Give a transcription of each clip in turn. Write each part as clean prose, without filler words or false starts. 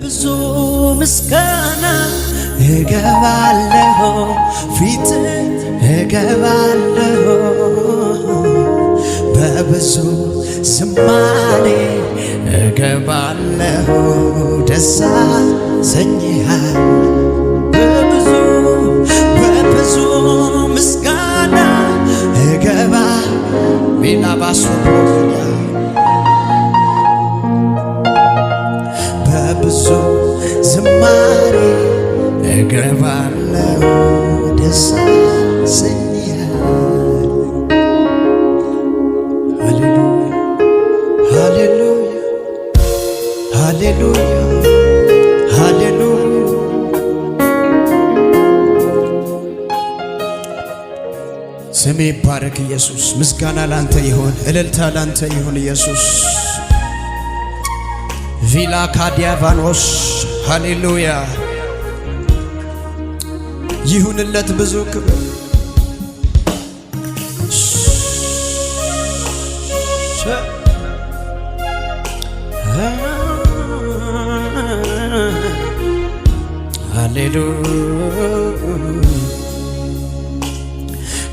ብዙ ምስጋና እገባለሁ ፊት እገባለሁ በብዙ ዝማሬ እገባለሁ ደስ አሰኝሃል በብዙ ምስጋና እገባ ሚላባሱ በብዙ ዝማሬ እገባለሁ ደስ አሰኝሃል ሃሌሉያ ሃሌሉያ ሃሌሉያ ሃሌሉያ ስሜ ይባረክ ኢየሱስ ምስጋና ላንተ ይሁን እልልታ ላንተ ይሁን ኢየሱስ ቪላ ካዲያቫኖስ ሃሌሉያ ይሁንለት ብዙ ክብር ሃሌሉያ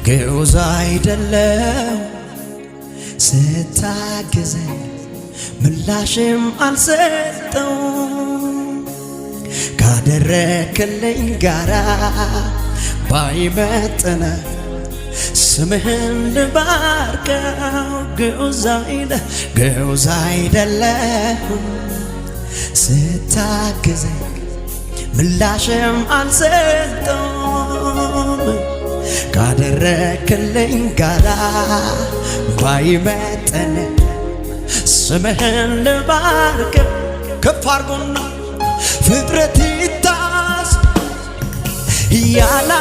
ግዑዝ አይደለም ስታግዘኝ ምላሽም አልሰጠው ካደረክልኝ ጋራ ባይመጥነ ስምህን ልባርከው ግዑዝ አይደለም ስታግዘኝ ምላሽም አልሰጠውም ካደረክልኝ ጋራ ባይመጥነ ስምህን ልባርክ ከፍ አርጎና ፍጥረት ይታስ ያላ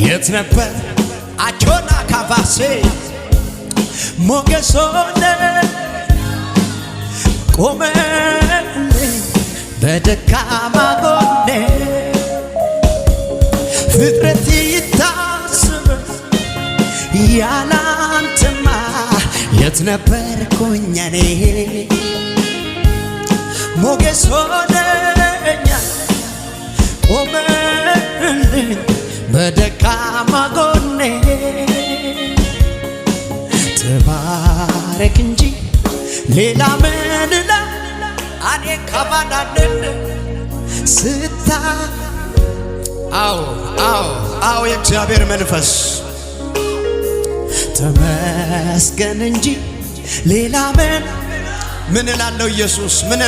የት ነበር አቾና ካቫሴ ሞገስ ሆነ ቆመልኝ በደካማ ጎኔ ፍጥረት ይታስብ ያላንተማ የት ነበርኩኝ እኔ ሞገስ ሆነኛ ቆመልኝ በደካማ ጎኔ ተባረክ እንጂ ሌላ ምን እኔ ከማናለን ስታ አዎ የእግዚአብሔር መንፈስ ተመስገን እንጂ ሌላ ምን እላለሁ ኢየሱስ ምን